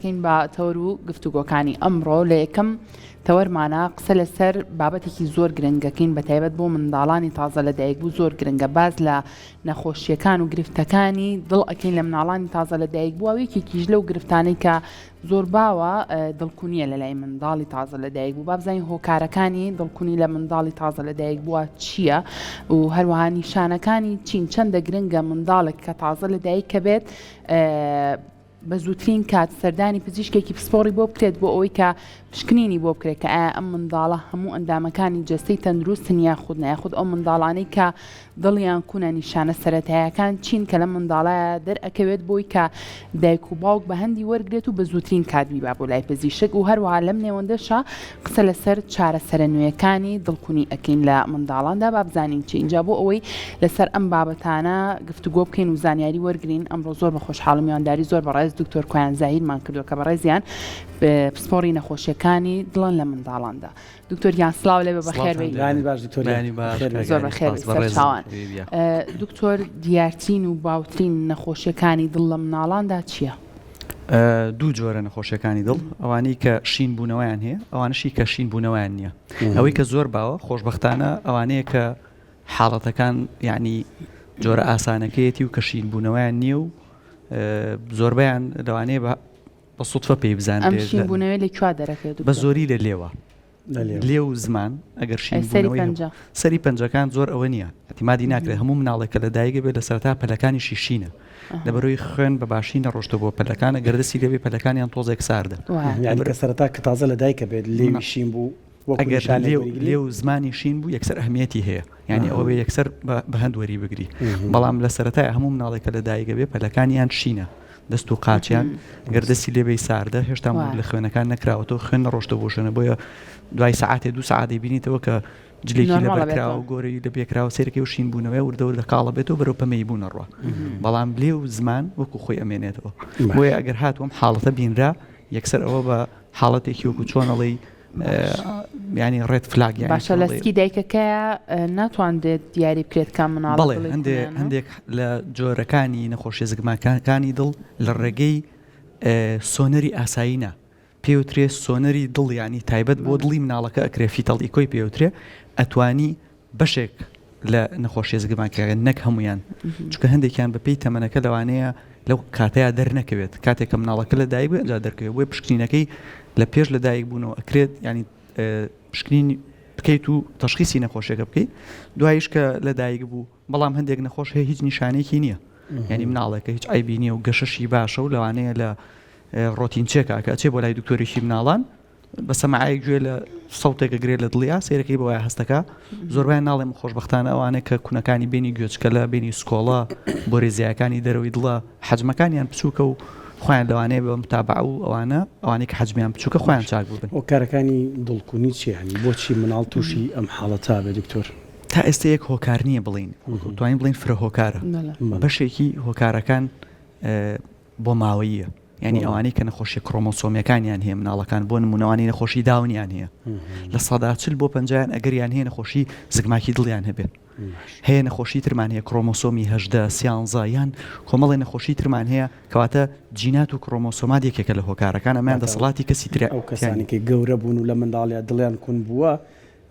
كاين با تەوەر گفتوگۆکانی ئەمڕۆ لە یەکەم تەوەرمانە قسە لەسەر بابەتێکی زۆر گرنگەکەین بە تایبەت بۆ منداڵانی تازە لەدایک بوو زۆر گرنگە باز لە نەخۆشیەکان و گرفتەکانی دڵ ئەکەین لە مناڵانی تازە لەدایک بووە وەکێکیش لەو گرفتانەی کە زۆر باوە دڵکونیە لە لای منداڵی تازە لەدایک بوو با بزانین هۆکارەکانی دڵکونی لە منداڵی تازە لەدایک بووە چییە و هەروەها نیشانەکانی چین چەندە گرنگە منداڵێک کە تازە لەدایک کە بێت بە زووترین کات سەردانی پزیشکێکی پسپۆڕی بۆ بکرێت بۆ ئەوەی کە پشکنینی بۆ بکرێت کە ئایا ئەم منداڵە هەموو ئەندامەکانی جەستەی تەندروستن یاخود نەیاخود ئەو منداڵانەی کە دڵیان کوونە نیشانە سەرەتاییەکان چین کە لە منداڵایە دەرئەکەوێت بۆی کە دایک و باوک بە هەندی وەرگێت و بە زووترین کات بیبا بۆ لای پزیشک و هەروەها لەم نێوەندەشە قسە لەسەر چارەسەرە نوێیەکانی دڵکونی ئەکەین لە منداڵاندا با بزانین چی اینجا بۆ ئەوەی لەسەر ئەم بابەتانە گفتوگۆ بکەین و زانیاری وەرگرین ئەمڕۆ زۆر بە خۆشحاڵی میوانداری زۆر بەڕێز دکتۆر کویان زاهیرمان کردووە کە بەڕێزیان پسپۆڕی نەخۆشیەکانی دڵن لە منداڵاندا دکتۆر یان سڵاو لێ بەخێر زۆر بەخێر سەرچاوان دکتۆر دیارترین و باوترین نەخۆشیەکانی دڵ لە مناڵاندا چییە؟ دوو جۆرە نەخۆشیەکانی دڵ ئەوانەی کە شین بوونەوەیان هەیە ئەوانشی کە شین بوونەوەیان نییە ئەوەی کە زۆر باوە خۆشبەختانە ئەوانەیە کە حاڵەتەکان یعنی جۆرە ئاسانەکەیەتی و کە شین بوونەوەیان نییە و زۆربیان لەوانەیە بە سوتفە پێی بزان ئەم شین بوونەوەی لەکووا دەرەکەوێت بە زۆری لە لێوە لێ و زمان ئەگەر شین سەری پەنجەکان زۆر ئەوە نییە ئەتیمادی ناکرێت هەموو مناڵێکە لە دایکە بێت لە سەرتا پەلەکانیشی شینە لەبەرەوەی خوێن بە باشی نەڕۆشتە بۆ پەلەکانە گەردەسی لێبێ پەلەکانیان تۆزێک ساردە یعنی کە سەرەتا کە تازە لە دایکە بێت لێوی شین بوو ئەگەر لێ و زمانی شین بوو یەکسەر ئەهمیەتی هەیە یعنی ئەوە یەکسەر بە هەندوەری بگری بەڵام لە سەرەتای هەموو مناڵێکە لە دایکە بێ پەلەکانیان شینە دەست و قاچیان گەردەسی لێبەی ساردە هێشتا لە خوێنەکان نەکراوەتەوە خوێن نەڕۆشتە بۆ شوێنە بۆیە دوای سەعاتێ دوو سەعاتی بینیتەوە کە جلێکی لەبەرکراوە و گۆرەی لە پێکراوە سێرەکەی و شین بوونەوەی وردەوە لە کاڵە بێتەوە بەرەو پەمەی بوو نەڕوە بەڵام لێ و زمان وەکو خۆی ئەمێنێتەوە بۆیە ئەگەر هاتووەم حاڵەتە بینرا یەکسەر ئەوە بە حاڵەتێکی وەکو چۆنەڵی ینی ڕێت فلاگ باشە لەسکی دایکەکەیە ناتوانێت دیاری بکرێت کام مناڵ بەڵێ هەندێک لە جۆرەکانی نەخۆشیە زگماکانی دڵ لە ڕێگەی سۆنەری ئاساییە پێوترێ سۆنەری دڵ ینی تایبەت بۆ دڵی مناڵەکە ئەکرێ فیتەڵی کۆی پێوترێ ئەتوانی بەشێک لە نەخۆشیە زگماکە نەک هەمویان چونکە هەندێکیان بەپێی تەمەنەکە لەوانەیە لەو کاتەیە دەرنەکەوێت کاتێک کە مناڵەکە لە دایک بێت ئەجا دەرکەوێت بۆی پشکنینەکەی لە پێش لە دایک بوونەوە ئەکرێت ینی پشکنین بکەیت و تەشخیصی نەخۆشیەکە بکەیت دوایش کە لە دایک بوو بەڵام هەندێک نەخۆش هەیە هیچ نیشانێکی نییە ینی مناڵێکە هیچ ئایبی نییە و گەشەشی باشە و لەوانەیە لە ڕۆتینچێکە کە ئەچێ بۆ لای دکتۆرێکی مناڵان بە سەماعایەک گوێ لە سەوتێکە گرێت لە دڵیا سیرەکەی بە وایە هەستەکە زۆربیان ناڵێم خۆشبەختانە ئەوانەیە کە کوونەکانی بینی گوێچکە لە بینی سکۆڵە بۆ رێزیەکانی دەرەوەی دڵە حەجمەکانیان بچووکە و خۆیان لەوانەیە بە متابع و ئەوانەی کە حەجمیان بچووکە خۆیان چاک بوون هۆکارەکانی دڵکونی چیانی بۆچی مناڵ تووشی ئەم حاڵەتا بێ دکتۆر تا ئێستا یەک هۆکار نییە بڵین توانین بڵین فرە هۆکارە بەشێکی هۆکارەکان بۆ ماوەیە ینی ئەوانەی کە نەخۆشی کرۆمۆسۆمیەکانیان هەیە مناڵەکان بۆ نمونەوانی نەخۆشی داونیان هەیە لە ١٠ بۆ 50 ئەگەریان هەیە نەخۆشی زگماکی دڵیان هەبێت هەیە نەخۆشی ترمان هەیە کرۆمۆسۆمی 18 13 یان کۆمەڵی نەخۆشی ترمان هەیە کەواتە جینات و کرۆمۆسۆمات یەکێکە لە هۆکارەکان ئەمان دەسەڵاتی کەسی ترە ئەو کەسانێکی گەورە بوون و لە منداڵیا دڵیان کون بووە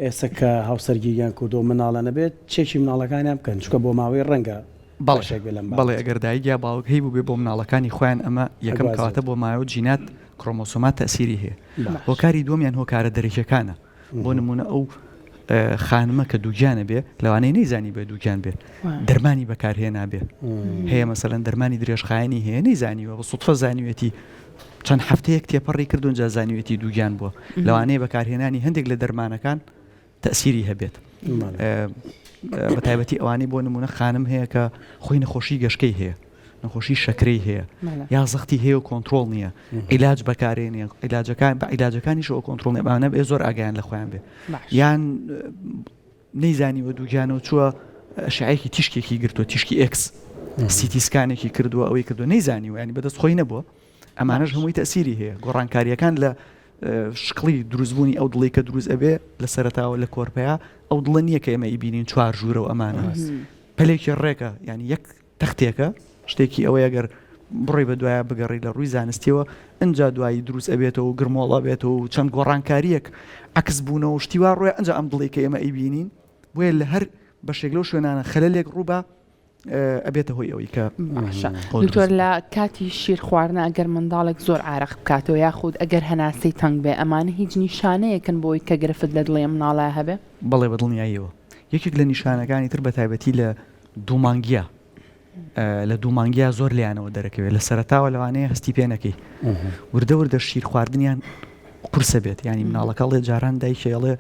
ئێستا کە هاوسەرگیریان کردو مناڵە نەبێت چێکی مناڵەکانیان بکەن چکە بۆ ماوەی ڕەنگە بەڵێ ئەگەر دایک یا باوک هەیە بوو بێ بۆ مناڵەکانی خۆیان ئەمە یەکەم کەواتە بۆ مایە و جینات کرۆمۆسۆمات تەسیری هەیە هۆکاری دووەمیان هۆکارە دەرەکیەکانە بۆ نمونە ئەو خانمە کە دووگیانە بێ لەوانەیە نەیزانی بێ دووگیان بێت دەرمانی بەکارهێنا بێ هەیە مەسەلەن دەرمانی درێژخایەنی هەیە نەیزانیوە بە سوتفە زانیوێتی چەند هەفتەیەک تێپەڕی کردوون جا زانیوێتی دووگیان بووە لەوانەیە بەکارهێنانی هەندێک لە دەرمانەکان تەسیری هەبێت بە تایبەتی ئەوانەی بۆ نمونە خانم هەیە کە خۆی نەخۆشی گەشکەی هەیە نەخۆشی شەکرەی هەیە یا زەختی هەیە و کۆنتترۆل نییە عیلاج بەکارێنێ عیلاجەکان بە عیلاجەکانیشەوە کۆنتترۆل نێبانە بێ زۆر ئاگیان لە خۆیان بێ یان نەیزانیوە دووگیانەوە چووە شایەکی تیشکێکی گرتووە تیشکی ئکس سیتیسکانێکی کردووە ئەوەی کردو نەیزانیوە ینی بەدەست خۆی نەبووە ئەمانەش هەمووی تەسیری هەیە گۆڕانکاریەکان لە شقلی دروستبوونی ئەو دڵی کە دروست ئەبێ لە سەرەتاوە لە کۆرپەیە ئەو دڵە نییە کە ئێمە ئیبینین چوار ژوورە و ئەمانە پەلێکی ڕێکە ینی یەک تەختێکە شتێکی ئەوەی ئەگەر بڕۆی بە دوایە بگەڕی لە ڕووی زانستیەوە ئەجا دوایی دروست ئەبێتەوە گرمۆڵە بێتەوە و چەند گۆڕانکاریەک عکس بوونەوە و شتیوا ڕۆی ئەنج ئەم دڵی کە ئێمە ئەیبینین بۆیە لە هەر بەشێک لەو شوێنانە خەلەلێک ڕووبە ئەبێتە هۆی ئەوەی کە دکتۆر لە کاتی شیر خواردنە ئەگەر منداڵێک زۆر عارق بکاتەوە یاخود ئەگەر هەناسەی تەنگ بێ ئەمانە هیچ نیشانەیەکن بۆی کە گرفت لە دڵێ مناڵە هەبێ بەڵێ بەدڵنیاییەوە یەکێک لە نیشانەکانی تر بە تایبەتی لە دوومانگیە لە دوومانگیە زۆر لیانەوە دەرەکەوێت لە سەرتاوە لەوانەیە هەستی پێ نەکەی وردە وردە شیر خواردنیان قورسە بێت ینی مناڵەکەڵێ جاران دایکێڵێ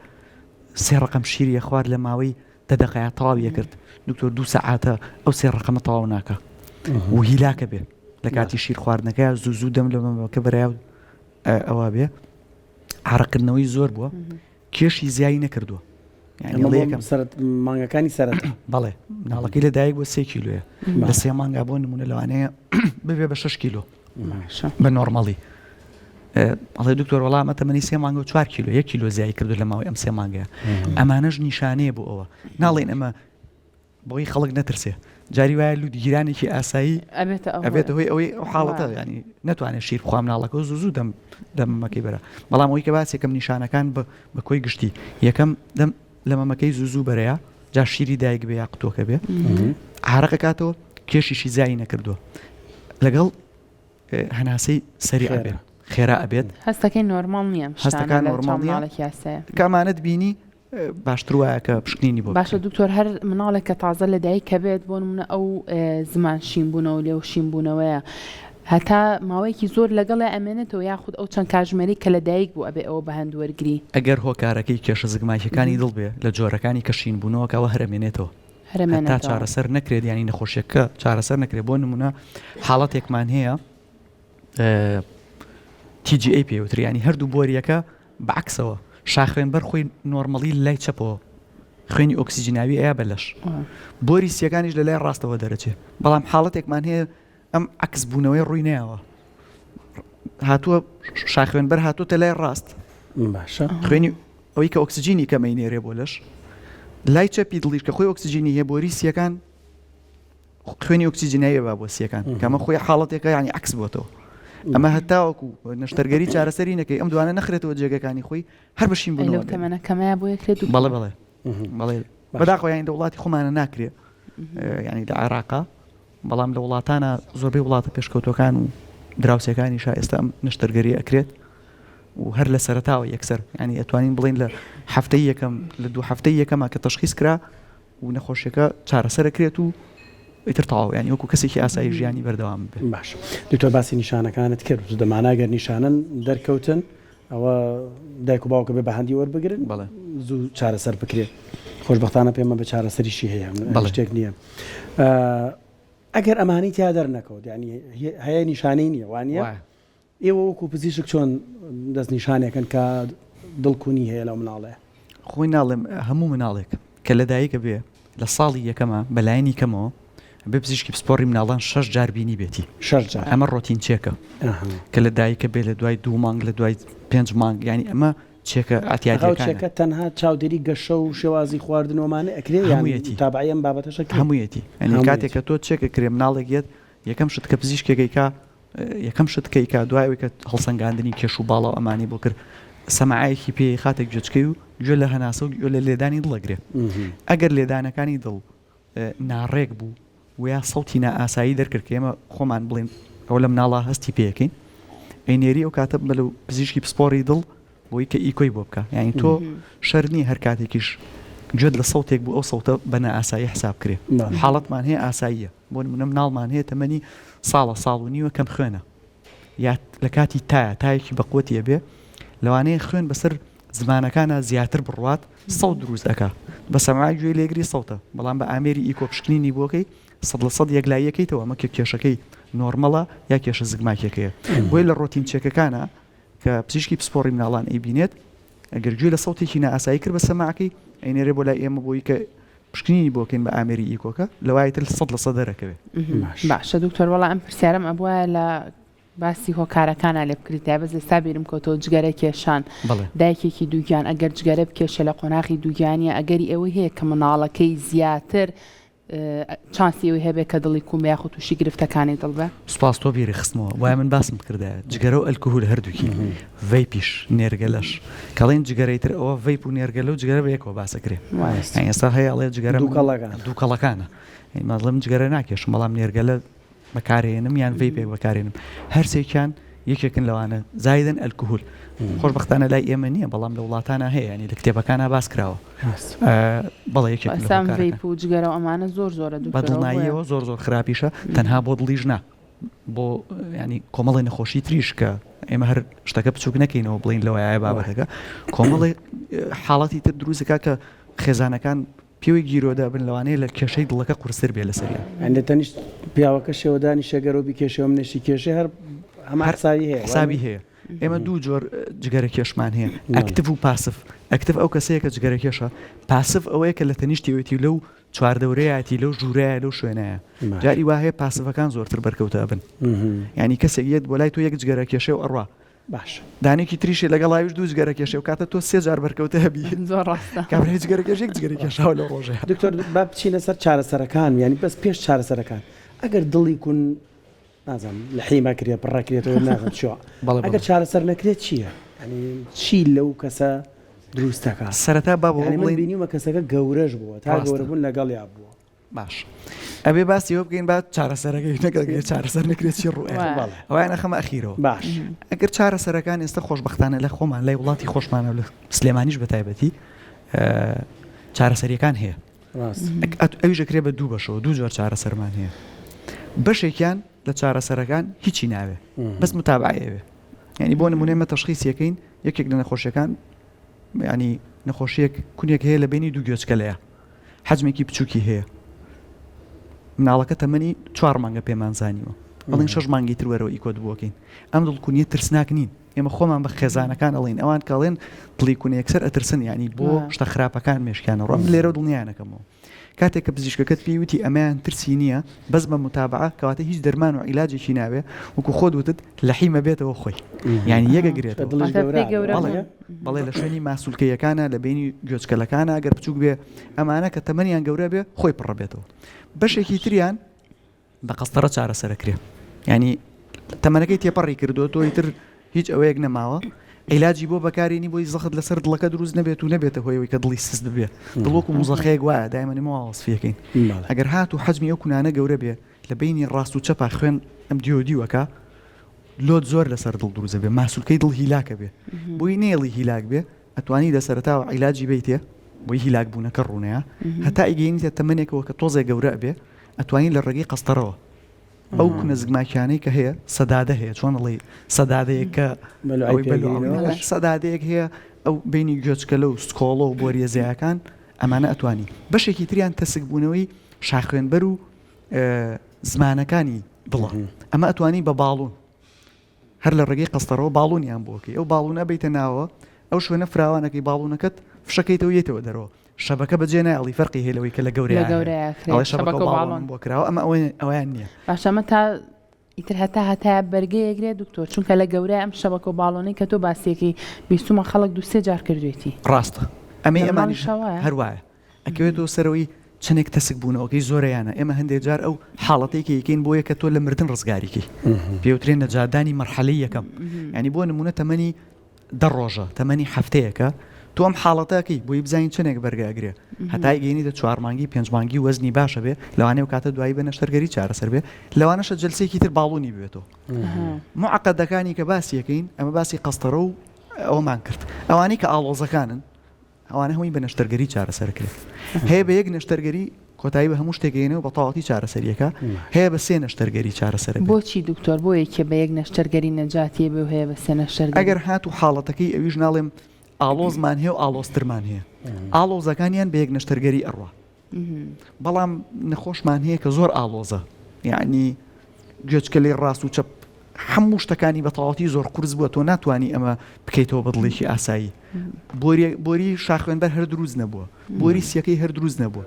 3 ڕقم شیریە خوارد لە ماوەی 10 دقەیە تەواویە کرد دکتۆر 2 سەعاتە ئەو 3 ڕقمە تەواو ناکە و هیلاکە بێ لە کاتی شیر خواردنەکە زوو دەم لە مەمەکە بەرای ئەوە بێ عارەقکردنەوەی زۆر بووە کێشی زیایی نەکردووە یکم مانگەکانی سەرەتا بەڵێ ناڵەکەی لە دایک بۆ 3 کیلوە لە 3 مانگا بۆ نمونە لەوانەیە ببێ بە 6 کیلۆ بە نۆرمەڵی ئەڵێ دکتۆر وەڵامە تەمەنی 3 مانگە و 4 کیلۆ 1 کیلۆ زیایی کردو لە ماوەی ئەم 3 مانگەیە ئەمانەش نیشانەیە بۆ ئەوە ناڵێن ئەمە بۆی خەڵک نەترسێ جاری وایە لودگیرانێکی ئاسایی ئەبێتە هۆی ئەوەی ئەو حاڵەتە ینی ناتوانێت شیر بخوام ناڵەکە زوو دەمەکەی بەرە بەڵام ئەوەی کە باسێکم نیشانەکان بە کۆی گشتی یەکەم دەم لە مەمەکەی زوو بەرەیە جا شیری دایک بێ یا قوتۆکە بێ عارەقە کاتەوە کێشیشی زیایی نەکردووە لەگەڵ هەناسەی سەریع بێ خێرا ئەبێت هەستەکەی نۆرمال نییە هەستەکان نۆرمال نییە کامانت بینی باشتر وایە کە پشکنینی بۆ باشە دکتۆر هەر مناڵێک کە تازە لە دایک کە بێت بۆ نمونە ئەو زمان شینبوونەوە لێو شینبوونەوەیە هەتا ماوەیەکی زۆر لەگەڵی ئەمێنێتەوە یاخود ئەو چەند کاژمەری کە لە دایک بوو ئەبێ ئەوە بە هەندوەرگری ئەگەر هۆکارەکەی کێشە زگماکیەکانی دڵ بێ لە جۆرەکانی کە شینبوونەوەکەوە هەرمێنێتەوە تا چارەسەر نەکرێت ینی نەخۆشیەکە چارەسەر نەکرێت بۆ نمونە حاڵەتێکمان هەیە TGA پێوتری ینی هەردوو بۆریەکە بەعکسەوە شاخوێنبەر خۆی نۆرمەڵی لای چەپەوە خوێنی ئۆکسیجناوی ئەیە بەلەش بۆری سیەکانیش لە لای ڕاستەوە دەرەچێت بەڵام حاڵەتێکمان هەیە ئەم عکس بوونەوەی ڕووی نەیەوە هاتووە شاخوێنبەر هاتووتە لای ڕاست باشە خوێنی ئەوەی کە ئۆکسیجینی کەمەی نێرێ بۆ لەش لای چەپی دڵیش کە خۆی ئۆکسیجینی هەیە بۆری سیەکان خوێنی ئۆکسیجناییە با بۆ سیەکان کەمە خۆی حاڵەتێکە ینی عکس بۆتەوە ئەمە هەتاوەکو نەشتەرگەری چارەسەری نەکەی ئەم دوانە نەخرێتەوە جێگەکانی خۆی هەر بەشین بوونەوە تەمەنەکەمەیە بۆ یەکرێت بەڵێ بەڵێ بەداخۆ یانی لە وڵاتی خۆمانە ناکرێت ینی لە عێراقا بەڵام لە وڵاتانە زۆربەی وڵاتە پێشکەوتەکان و دراوسەکانی ئێستا ئەم نەشتەرگەری ئەکرێت و هەر لە سەرتاوە یەکسەر ینی ئەتوانین بڵین لە هەفتەی یەکەم لە 2 هەفتەی یەکەمە کە تەشخیص کرا و نەخۆشیەکە چارەسەرەکرێت و ئیتر تەواو ینی وەکو کەسێکی ئاسایی ژیانی بەردەوام بێت باش دکتۆر باسی نیشانەکانت کرد دەماناگەر نیشانن دەرکەوتن ئەوە دایک و باوکە بێ بەهەندی وەربگرن بەڵێ زوو چارەسەر بکرێت خۆشبەختانە پێمە بە چارەسەریشی هەیە شتێک نییە ئەگەر ئەمانی تیا دەرنەکەوت ینی هەیە نیشانەی نییە وانە ئێوە وەکو پزیشک چۆن دەست نیشانێکن کە دڵکوونی هەیە لەو مناڵێ خۆی ناڵێم هەموو مناڵێک کە لە دایکە بێ لە ساڵی یەکەمە بەلایەنی کەمەوە بێ پزیشکی پسپۆڕی مناڵان 6 جار بینی بێتی ئەمە ڕۆتین چێکە کە لە دایکە بێ لە دوای 2 مانگ لە دوای 5 مانگ ینی ئەمە چێکە ئاتیاتەکە تەنها چاودێری گەشە و شێوازی خواردنەوەمانە ئەکرێ هەموویەتی تابعەم بابەتەشە هەموویەتی ئەنی کاتێک کە تۆ چێکە کرێ مناڵێکیت یەکەم شت کە پزیشکێکیکا یەکەم شت کەیکا دوایەوەی کە هەڵسەنگاندنی کێش و باڵەوە ئەمانی بۆ کرد سەماعایەکی پێ خاتێک گوێچکەی و گوێ لە هەناسە و گوێ لە لێدانی دڵەگرێ ئەگەر لێدانەکانی دڵ ناڕێک بوو ویا سەوتی نائاسایی دەرکرد کە ئێمە خۆمان بڵین ئەو لە مناڵە هەستی پێەکەین ئەینێری ئەو کاتە بەلە پزیشکی پسپۆڕی دڵ بۆی کە ئیکۆی بۆ بکە یعنی تۆ شەرنی هەر کاتێکیش گوێت لە سەوتێک بوو ئەو سەوتە بە نائاسایی حساب کرێ حاڵەتمان هەیە ئاساییە بۆ نمونە مناڵمان هەیە تەمەنی ساڵ و نیوە کەم خوێنە یا لە کاتی تایەکی بەقوەتیە بێ لەوانەیە خوێن بەسەر زمانەکانە زیاتر بڕوات سەوت دروست دەکا بە سەماعی گوێ لێگری سەوتە بەڵام بە ئامێری ئیکۆ پشکنینی بۆکەی 100% یەکلاییەکەیتەوە ئەمە کێشەکەی نۆرمەڵە یا کێشە زگماکێکەیە بۆی لە ڕۆتین چێکەکانە کە پزیشکی پسپۆڕی مناڵان ئەیبینێت ئەگەر گوێ لە سەوتێکی نائاسایی کرد بە سەماعەکەی ئەینێرێ بۆ لای ئێمە بۆی کە پشکنینی بۆکەین بە ئامێری ئیکۆکە لەوایتر 100% دەرەکەوێت باشە دکتۆر وەڵام ئەم پرسیارم ئەبووە لە باسی هۆکارەکانە لێ بکریتە بەس ئێستا بیرم کۆتەوە جگەرە کێشان دایکێکی دووگیان ئەگەر جگەرە بکێشە لە قۆناغی دووگیانە ئەگەری ئەوەی هەیە کە مناڵەکەی زیاتر چانسی ئەوی هەبێ کە دڵی کوم یاخود تووشی گرفتەکانی دڵبێ سوپاس تۆ بیری خستمەوە وای من باسم کردایە جگەرە و ئەلکۆهول هەردووکی ڤەیپیش نێرگەلەش کەڵێن جگەرەیتر ئەوە ڤەیپ و نێرگەلە و جگەرە بە یەکەوە باسەکرێ ئێستا هەیە ئەڵێ جگەرە دووکەڵەکانە مەڵم جگەرە ناکێشم بەڵام نێرگەلە بەکارێنم یان ڤەیپێک بەکارێنم هەرسێکیان یەکێکن لەوانە زایدن ئەلکۆهول خۆشبەختانە لای ئێمە نییە بەڵام لە وڵاتانە هەیە ینی لە کتێبەکانە باس کراوە بەڵێ یەکێک و جگەرە ئەمانە زۆرە بەدڵناییەوە زۆر خراپیشە تەنها بۆ دڵیژ نا بۆ ینی کۆمەڵی نەخۆشی تریش کە ئێمە هەر شتەکە بچوک نەکەینەوە بڵین لەوەیە بابەتەکە کۆمەڵی حاڵەتی تر دروستەکە کە خێزانەکان پێوەی گیرۆدا بن لەوانەیە لە کێشەی دڵەکە قورسر بێ لەسەریان ئەندە تەنیشت پیاوەکە شێوەدانی شەگەرەوە بیکێشەوە منێشی کێشێ هەر حسابی هەیە ئێمە دوو جۆر جگەرە کێشمان هەیە ئەکتیڤ و پاسف ئەکتیڤ ئەو کەسەیە کە جگەرە کێشە پاسف ئەوەیە کە لە تەنیشتیوەتی لەو چواردەورەیەتی لەو ژوورەیە لەو شوێنەیە جاری وا هەیە پاسفەکان زۆرتر بەرکەوتە بن ینی کەسێک یەت بۆ لای تۆ یەک جگەرە کێشێ و ئەڕوا باش دانێکی تریشی لەگەڵاویش دوو جگەرە کێشێ و کاتە تۆ سێ جار بەرکەوتە هەبی زۆر ڕاستە کابرای جگەرە کێشێک جگەرە کێشاوە لە ڕۆژەیە دکتۆر با بچینە سەر چارەسەرەکان ینی بەس پێش چارەسەرەکان ئەگەر دڵی کون نازانم لە حیما کرێ پڕەکرێتەوە نازانم چۆ ئەگەر چارەسەر نەکرێت چییە ینی چی لەو کەسە دروستەکە سەرەتا با بۆ بینیمە کەسەکە گەورەش بووە تا گەورەبوون لەگەڵ یا بووە باش ئەبێ باسیەوە بگەین با چارەسەرەکەی نەکەگەێت چارەسەر نەکرێت چی ڕوئێ ئەویان نەخەمە ئەخیرەوە باش ئەگەر چارەسەرەکان ئێستا خۆشبەختانە لە خۆمان لای وڵاتی خۆشمانە لە سلێمانیش بە تایبەتی چارەسەریەکان هەیە ئەویش دەکرێت بە دوو بەشەوە دوو جۆر چارەسەرمان هەیە بەشێکیان لە چارەسەرەکان هیچی ناوێ بەس متابعەیەوێ ینی بۆ نمونێمە تەشخیصیەکەین یەکێک لە نەخۆشیەکان ینی نەخۆشیەک کونیێک هەیە لە بینی دوو گوێچکەلەیە حەجمێکی بچووکی هەیە مناڵەکە تەمەنی 4 مانگە پێمان زانیوە بەڵین 6 مانگی تر وەرەوە ئیکۆت بووەکەین ئەم دڵکونیە ترسناک نین ئێمە خۆمان بە خێزانەکان ئەڵین ئەوان کاڵێن دڵی کونیەکسەر ئەترسن ینی بۆ شتە خراپەکان مێشکیانە ڕۆم لێرە دڵنیانەکەمەوە کاتێک کە پزیشکەکەت پێیوتی ئەمەیان ترسی نییە بەس بە متابعە کەواتە هیچ دەرمان و عیلاجێکی ناوێ وەکو خۆت وتت لە حیمە بێتەوە خۆی یعنی یەکەگرێت بەڵێ لە شوێنی ماسوولکەیەکانە لە بینی گوێچکەلەکانە ئەگەر بچووک بێ ئەمانە کە تەمەنیان گەورە بێ خۆی پڕە بێتەوە بەشێکی تریان بە قەستەرە چارەسەرەکرێ ینی تەمەنەکەی تێپەڕی کردووە تۆی تر هیچ ئەوەیەک نەماوە عیلاجی بۆ بەکارێنی بۆی زەخت لەسەر دڵەکە دروست نەبێت و نەبێتە هۆیەوەی کە دڵی سست ببێ دڵۆک و موزەخەیەک وایە دایمەنیمەوە وەسفیەکەین ئەگەر هات و حەجمی ئەو کونانە گەورە بێ لە بینی ڕاست و چەپا خوێن ئەم دیۆدیوەکە لۆت زۆر لەسەر دڵ دروزە بێ ماسوولکەی دڵ هیلاکە بێ بۆی نێڵی هیلاک بێ ئەتوانی دەسەرەتاوە عیلاجی بیتێ بۆی هیلاک بوونەکە ڕوونەیە هەتا ئیگەینیتە تەمەنێکەوە کە تۆزێک گەورە بێ ئەتوانی لە ڕێگەی قەستەرەوە ئەو کونە زگماکیانەی کە هەیە سەدادە هەیە چۆن ئەڵێ سەدادەیەک کە سەدادەیەک هەیە ئەو بینی گوێچکەلە و سکۆڵە و بۆ ریێزیەکان ئەمانە ئەتوانی بەشێکی تریان تەسک بوونەوەی شاخوێنبەر و زمانەکانی دڵە ئەمە ئەتوانی بە باڵون هەر لە ڕێگەی قەستەرەوە باڵونیان بۆکەی ئەو باڵونە بیتە ناوە ئەو شوێنە فراوانەکەی باڵونەکەت فشەکەیتەوە یێتەوە دەرەوە شەبەکە بەجێ نایڵی فەرقی هێلەوەی کە لە گەورەیە شەبەکە باڵون بۆ کراوە ئەمە ئەویان نییە باشەمە تا ئیتر هەتا بەرگەیەکرێ دکتۆر چونکە لە گەورەی ئەم شەبەکە و باڵۆنەی کە تۆ باسیەکەی بیستمە خەڵک دو سێ جار کردوێتی ڕاستە ئەمە ئەمانیش هەروایە ئەکەوێتەوە سەرەوەی چنێک تەسک بوونەوەکەی زۆرەیانە ئێمە هەندێک جار ئەو حاڵەتێکی یەکەین بۆیە کە تۆ لە مردن ڕزگاریکی پێوترێن نەجادانی مەرحەلەی یەکەم ینی بۆ نمونە تەمەنی 10 ڕۆژە تەمەنی هەفتەیەکە تۆ ئەم حاڵەتەکەی بۆی بزانین چنێک بەرگاگرێ هەتای گەینیتە 4 مانگی 5 مانگی وەزنی باشە بێ لەوانەیە و کاتە دوایی بە نەشتەرگەری چارەسەر بێ لەوانەشە جلسێکی تر باڵونی بێتەوە معقەدەکانی کە باسیەکەین ئەمە باسی قەستەرە و ئەومان کرد ئەوانەی کە ئاڵۆزەکانن ئەوانە هەمووی بە نەشتەرگەری چارەسەرکرێت هەیە بە یەک نەشتەرگەری کۆتایی بە هەموو شتێکێنەوە بە تەواوەتی چارەسەریەکە هەیە بە 3 نەشتەرگەری چارەسەر بۆچی دکتۆر بۆ یەکێ بە یەک نەشتەرگەری نەجاتیە بێ و هەیە بە 3 نەشتەرگەری ئەگەر هات و حاڵەتەکەی ئەویش ناڵێم ئاڵۆزمان هەیە و ئاڵۆزترمان هەیە ئاڵۆزەکانیان بە یەک نەشتەرگەری ئەڕوا بەڵام نەخۆشمان هەیە کە زۆر ئاڵۆزە یعنی گوێچکەلەی ڕاست و چەپ هەموو شتەکانی بە تەواوەتی زۆر قورس بووە تۆ ناتوانانی ئەمە بکەیتەوە بە دڵێکی ئاسایی بۆری شاخوێنبەر هەر دروست نەبووە بۆری سیەکەی هەر دروست نەبووە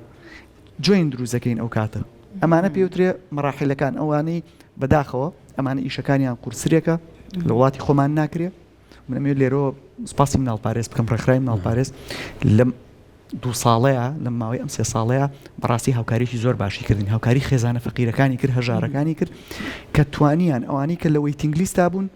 جوین دروستەکەین ئەو کاتە ئەمانە پێوترێ مەراحیلەکان ئەوانەی بەداخەوە ئەمانە ئیشەکانیان قورسرێکە لە وڵاتی خۆمان ناکرێ منەمێ لێرەوە سپاسی مناڵپارێز بکەم ڕێکخراوی مناڵپارێز لە دوو ساڵەیە لە ماوەی ئەم 3 ساڵەیە بەڕاستی هاوکاریی زۆر باشی کردین هاوکاری خێزانە فەقیرەکانی کرد هەژارەکانی کرد کە توانیان ئەوانەی کە لە وەیتینگ لیستا بوون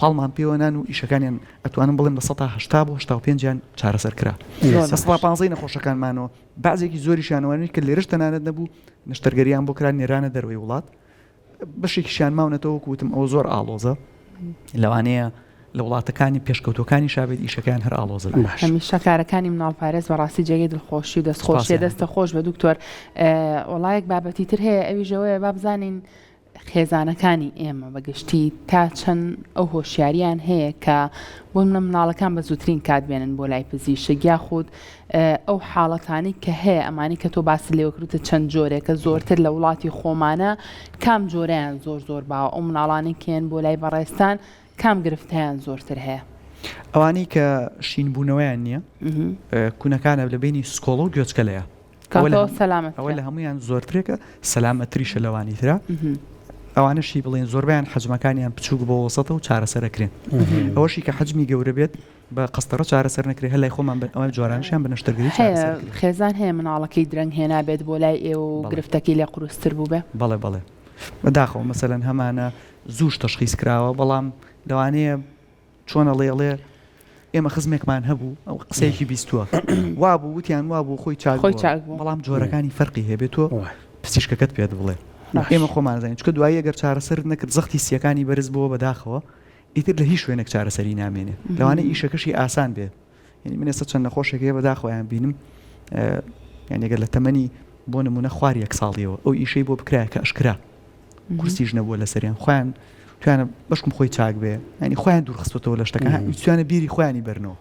پاڵمان پێوەنان و ئیشەکانیان ئەتوانم بڵێم لە 180 بۆ 85 چارەسەر کرا 115 نەخۆشەکانمانەوە بعضێکی زۆریشانوانی کە لێرش تەنانەت نەبوو نشتەرگەریان بۆ کران نێرانە دەروی وڵات بەشێکیشیان ماونەتەوە کوتم ئەو زۆر ئاڵۆزە لەوانەیە لە وڵاتەکانی پێشکەوتەکانی شابێت ئیشەکان هەر ئاڵۆزە هەمیشە کارەکانی مناڵپارێز بەڕاستی جێگەی دڵخۆشی و دەستخۆشیە دەستە خۆش بە دکتۆر وڵایەک بابەتی تر هەیە ئەویژەوەیە با بزانین خێزانەکانی ئێمە بەگشتی تا چەند ئەو هۆشیاریان هەیە کە بۆ منە مناڵەکان بە زووترین کات بێنن بۆ لای پزیشک یاخود ئەو حاڵەتانی کە هەیە ئەمانی کە تۆ باسی لێوەکروتە چەند جۆرێکە زۆرتر لە وڵاتی خۆمانە کام جۆرەیان زۆر باوە ئەو مناڵانی کێن بۆ لای بەڕێستان کام گرفتیان زۆرتر هەیە ئەوانەی کە شینبوونەوەیان نییە کوونەکانە لە بینی سکۆڵ و گوێچکەلەیە ئەوە لە هەمویان زۆرترێکە سەلامەتریشە لەوانی ترا ئەوانەشی بڵێن زۆربیان حەجمەکانیان بچووک بۆ وسەتە و چارەسەرەکرێن ئەوەشی کە حەجمی گەورە بێت بە قەستەڕە چارەسەر نەکرێت هەلای خۆمان ئەوە جوارانشیان بە نەشتەرگەری خێزان هەیە مناڵەکەی درەنگ هێنا بێت بۆ لای ئێوە و گرفتەکەی لێ قورستر بوو بێ بەڵێ بەداخەوە مەسەلەن هەمانە زووش تەشخیص کراوە بەڵام لەوانەیە چۆنە لێڵێ ئێمە خزمێکمان هەبوو ئەو قسەیەکی بیستووە وابوو وتیان وابوو خۆی چاک بەڵام جۆرەکانی فەرقی هەبێتەوە پزیشکەکەت پێت بڵێ ئێمە خۆمانزانین چکە دوایی ئەگەر چارەسەر نەکرد زەختی سیەکانی بەرز بووە بەداخەوە ئیتر لە هیچ شوێنێک چارەسەری نامێنێ لەوانە ئیشەکەشی ئاسان بێت یعنی من ئێستا چەند نەخۆشێکی بەداخۆیان بینم یعنی ئەگەر لە تەمەنی بۆ نمونە خوار 1 ساڵیەوە ئەو ئیشەی بۆ بکرایە کە ئەشکرا کورسیش نەبووە لەسەریان خۆیان توانە بەشکم خۆی چاک بێ ینی خۆیان دوورخستەوە لە شتەکە توانە بیری خۆیانی بەرنەوە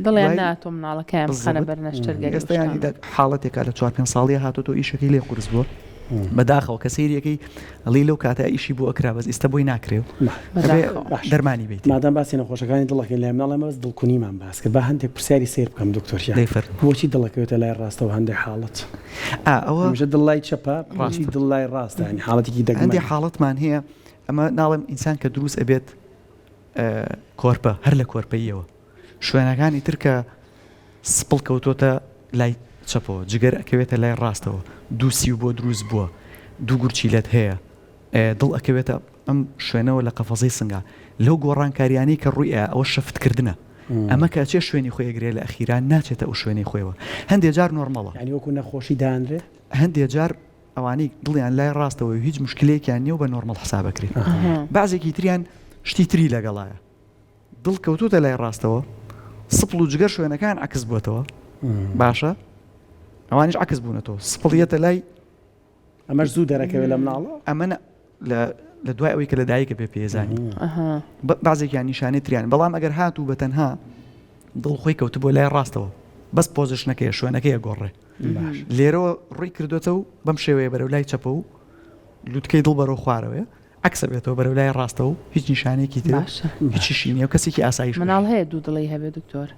دڵیان ناتۆ مناڵەکەیان بخەنە بەر نەشتەرگەری ئێستا ینی حاڵەتێکا لە 4-5 ساڵی هاتۆ ئیشەکەی لێ قورس بووە بەداخەوە کە سەیرەکەی ئەڵی لەو کاتە ئیشی بۆ ئەکرا بەس ئێستا بۆی ناکرێ دەرمانی بیت مادام باسی نەخۆشەکانی دڵەکەی لێم ناڵێمە بەس دڵکونیمان باس کرد بە هەندێک پرسیاری سیر بکەم دکتۆر بۆچی دڵەکەوێتە لای ڕاستەوە هەندێک حاڵەت ئەوە دڵای چەپە باشی دڵای ڕاستە ینی حاڵەتێکی دەگەن هەندێک حاڵەتمان هەیە ئەمە ناڵێم ئینسان کە دروست ئەبێت کۆرپە هەر لە کۆرپەیەوە شوێنەکانی ترکە سپڵ کەوتۆتە لای چەپەوە جگەر ئەکەوێتە لای ڕاستەوە دووسی و بۆ دروست بووە دوو گورچیلەت هەیە دڵ ئەکەوێتە ئەم شوێنەوە لە قەفەزەی سنگا لەو گۆڕانکاریانی کە ڕووی ئەوە شەفتکردنە ئەمە کە چێ شوێنی خۆیەگرێت لە ئەخیران ناچێتە ئەو شوێنی خۆیەوە هەندێک جار نۆرمەڵە ینی وەکو نەخۆشی دانرێ هەندێک جار ئەوانەی دڵیان لای ڕاستەوە هیچ مشکلێکیان نییە و بە نۆرمەڵ حسابەکرێت بعضێکی تریان شتی تری لەگەڵایە دڵ کەوتوتە لای ڕاستەوە سپڵ و جگەر شوێنەکان عکس بووەتەوە باشە ئەوانش عکس بوونەتەوە سپڵیەتە لای ئەمەش زوو دەرەکەوێت لە مناڵە ئەمە لە دوای ئەوەی کە لە دایکە پێ پێزانی بازێکیان نیشانێت تریان بەڵام ئەگەر هاتوو بە تەنها دڵخۆی کەوت بۆ لای ڕاستەوە بەس پۆزیشنەکەی شوێنەکەی گۆڕێ لێرەوە ڕووی کردوێتە و بەم شێوەیە بەرەو لای چەپە و لوتکەی دڵ بەرەو خوارەوە عکسە بێتەوە بەرەو لای ڕاستەوە و هیچ نیشانێکی تر هیچیشی نییە و کەسێکی ئاسایش مناڵ هەیە دوو دڵی هەبێت دکتۆر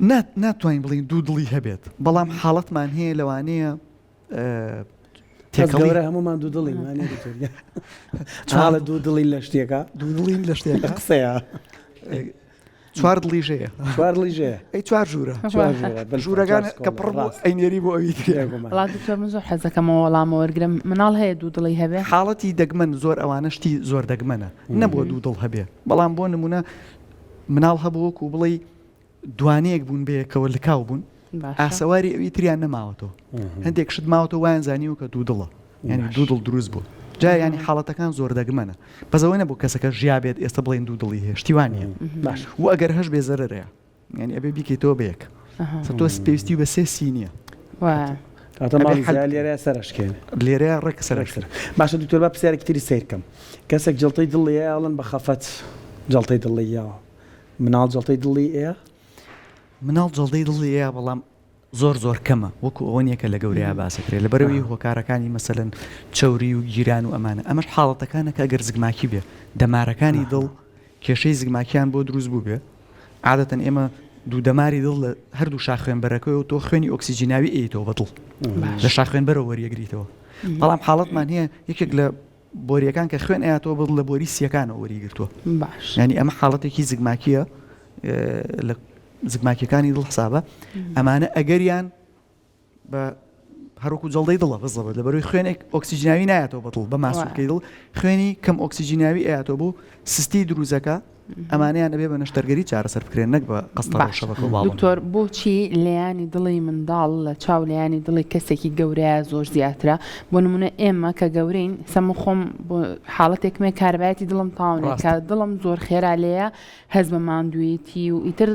ناتوانین بڵین دوو دڵی هەبێت بەڵام حاڵەتمان هەیە لەوانەیە تێکەڵی هەمومان دوو دڵی چاڵە دوو دڵی لە شتێکە دوو دڵین لە شتێکە قسەیە 4 دڵیژەیە 4 دڵیژەیە ئەی 4 ژوورە ژوورەکان کە پڕ بوو ئەینێری بۆ ئەوی وڵات دکتۆر من زۆر حەزەکەمەوە وەڵامە وەرگرم مناڵ هەیە دوو دڵی هەبێ حاڵەتی دەگمەن زۆر ئەوانەشتی زۆر دەگمەنە نەبووە دوو دڵ هەبێ بەڵام بۆ نمونە مناڵ هەبووەکو بڵێ دوانەیەک بوون بەیەکەوە لەکاو بوون ئاسەواری ئەوی تریان نەماوەتەوە هەندێک شت ماوەتەوە وایان زانیوە کە دوو دڵە یعنی دوو دڵ دروست بوو جا ینی حاڵەتەکان زۆر دەگمەنە بەزەوەی نەبوو کەسەکە ژیابێت ئێستا بڵێن دوو دڵی هەیە شتیوانە باش و ئەگەر هەش بێ زەرەرەیە ینی ئەبێ بیکەیتەوە بەیەک تۆ پێویستی بە 3 سی نییە لێرە سەرشکێن لێرە ڕێک سەرش باشە دوکتۆر با پرسیارێکی تری سیرکەم کەسێک جڵتەی دڵی ئەڵەن بە خەفەت جڵتەی دڵیەوە مناڵ جڵتەی دڵی ئەیە مناڵ جڵدەی دڵی ئەیە بەڵام زۆر کەمە وەکو ئەوەنیەکە لە گەورەیە باسەکرێت لە بەرەوەی هۆکارەکانی مەسەلەن چەوری و گیران و ئەمانە ئەمەش حاڵەتەکانە کە ئەگەر زگماکی بێ دەمارەکانی دڵ کێشەی زگماکیان بۆ دروست بوو بێ عادەتەن ئێمە دوو دەماری دڵ لە هەردوو شاخوێنبەرەکەی و تۆ خوێنی ئۆکسیجیناوی ئەیتەوە بەدڵ لە شاخوێنبەرەوە وەریەگریتەوە بەڵام حاڵەتمان هەیە یەکێک لە بۆریەکان کە خوێن ئەیاتەوە بڵ لە بۆری سیەکانەوە وەریگرتووە ینی ئەمە حاڵەتێکی زگماکیە زگماکیەکانی دڵ حسابە ئەمانە ئەگەریان بە هەروکو جەڵدەی دڵە بزەوە لەبەروی خوێنێک ئۆکسیجناوی نایەتەوە بەدڵ بە ماسوولکەی دڵ خوێنی کەم ئۆکسیجناوی ئەیاتەوە بۆ سستی دروزەکە ئەمانیان ئەبێ بە نەشتەرگەری چارەسەر بکرێن نەک بە قەستە شەبەکە باڵ. دکتۆر بۆچی لەیانی دڵی منداڵ لە چاو لەیانی دڵی کەسێکی گەورەیە زۆر زیاترە بۆ نمونە ئێمە کە گەورەین سەم خۆم بۆ حاڵەتێکمێ کاربایەتی دڵم تاونێت کە دڵم زۆر خێرا لەیە هەز بە ماندوویەتی و ئیتر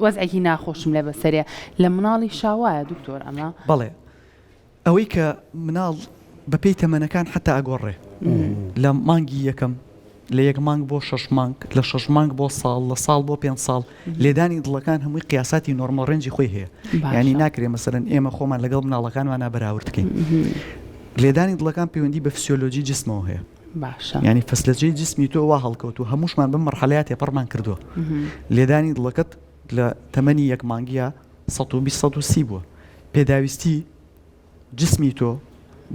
وەزعێکی ناخۆشم لێ بەسەرێ لە مناڵی شاوایە دکتۆر ئەمە بەڵێ ئەوەی کە مناڵ بەپێی تەمەنەکان حتا ئەگۆڕێ لە مانگی یەکەم لە 1 مانگ بۆ 6 مانگ لە 6 مانگ بۆ ساڵ لە ساڵ بۆ 5 ساڵ لێدانی دڵەکان هەمووی قیاساتی نۆرمەڵ ڕێنجی خۆی هەیە ینی ناکرێ مەسەرەن ئێمە خۆمان لەگەڵ مناڵەکانمان بەراورد بکەین لێدانی دڵەکان پەیوەندی بە فسیۆلۆجی جسمەوە هەیە ینی فەسلەجەی جسمی تۆ وا هەڵکەوت و هەمووشمان بم مەرحەلەیە تێپەڕمان کردووە لێدانی دڵەکەت لە تەمەنی 1 مانگیە 120 بووە پێداویستی جسمی تۆ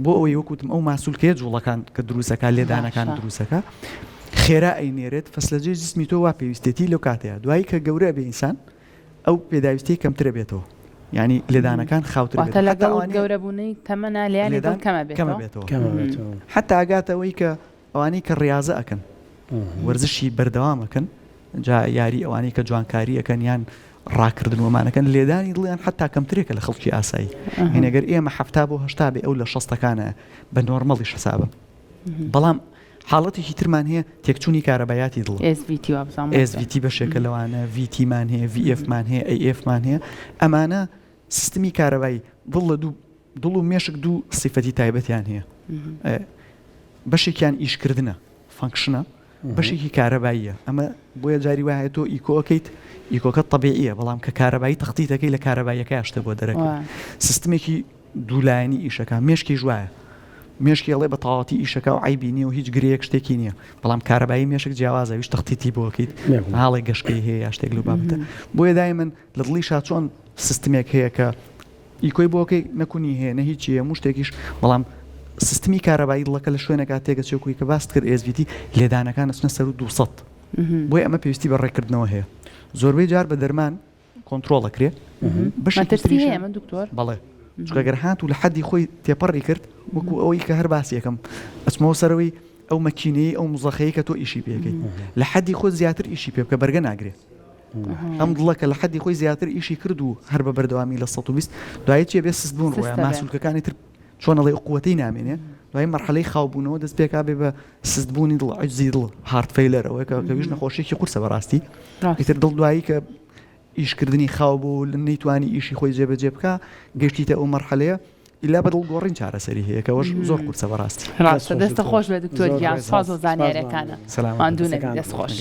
بۆ ئەوەی وەکوتم ئەو ماسوولکەیە جوڵەکان کە دروستەکە لێدانەکان دروستەکە خێرا ئەینێرێت فەسلەجەی جسمی تۆ وا پێویستێتی لەو کاتەیە دوایی کە گەورە بێ ئینسان ئەو پێداویستی کەمترە بێتەوە ینی لێدانەکان خاوتر لەگەڵ گەورەبوونەی تەمەنا لێیانی دڵ کەمە بێتەوە حتا ئاگاتەوەی کە ئەوانەی کە ڕاضە ئەکەن وەرزشی بەردەوامەکەن جا یاری ئەوانەی کە جوانکاری ئەەکەن یان ڕاکردن ومانەکەن لێدانی دڵیان حتا کەمترێکە لە خەڵکی ئاسایی هێنەگەر ئێمە 70 بۆ 80 بێ ئەو لە 60ەکانە بە نۆرمەڵی حسابە بەڵام حاڵەتێکی ترمان هەیە تێکچوونی کارەبایاتی دڵ SVT بەشێکە لەوانە VTمان هەیە VFمان هەیە AFمان هەیە ئەمانە سیستمی کارەبایی دڵ لە دڵ و مێشک دوو سیفەتی تایبەتیان هەیە بەشێکیان ئیشکردنە فانکشنە بەشێکی کارەباییە ئەمە بۆیە جاری وایە تۆ ئیکۆکەیت ئیکۆکە طبیعیە بەڵام کە کارەبایی تەختیتەکەی لە کارەباییەکە هەشتە بۆ دەرەکە سیستمێکی دوولایەنی ئیشەکە مێشکی ژوایە مێشکی ئەڵێ بە تەواوەتی ئیشەکە و عیبی نییە و هیچ گرەیەک شتێکی نییە بەڵام کارەبایی مێشک جیاوازە ویش تەختیتی بۆکەیت هاڵێک گەشتەی هەیە یا شتێک لەو بابەتە بۆیە دای من لە دڵی شا چۆن سیستمێک هەیە کە ئیکۆی بۆکەی نەکونی هەیە نە هیچی هەموو شتێکیش بەڵام سیستمی کارەبایی دڵەکە لە شوێنێکا تێگەچێکوی کە باست کرد SVT لێدانەکان ئەچنە سەر و 200 بۆیە ئەمە پێویستی بە ڕێکردنەوە هەیە زۆربەی جار بە دەرمان کۆنتترۆڵەکرێ بەڵێ چکەگەر هات و لە حەدی خۆی تێپەڕی کرد وەکو ئەوەی کە هەر باسی یەکەم ئەچمەوە سەرەوەی ئەو مەکینەی ئەو مزەخەیە کە تۆ ئیشی پێەکەیت لە حەدی خۆ زیاتر ئیشی پێ بکە بەرگە ناگرێت ئەم دڵەکە لە حەدی خۆی زیاتر ئیشی کرد و هەر بە بەردەوامی لە 120 دوایی چێ بێ سست بوون ڕۆیان ماسوولکەکانی تر چۆنەڵی قووەتەی نامێنێ دوای مەرحەلەی خاوبوونەوە دەست پێکا بێ بە سستبوونی دڵ عجزی دڵ هارتفەیلەرەوەی کە ویژ نەخۆشیێکی قورسە بەڕاستی ئیتر دڵ دوایی کە ئیشکردنی خاو بوو لە نەیتوانی ئیشی خۆی جێبەجێ بکە گەشتیتە ئەو مەرحەلەیە ئیلا بەدڵ گۆڕین چارەسەری هەیە کەەوەش زۆر قورسە بەڕاستی ڕاستە دەستە خۆش بێ دکتۆر گیان ساز و زانیارەکانە سەلاماندونە دەست خۆش.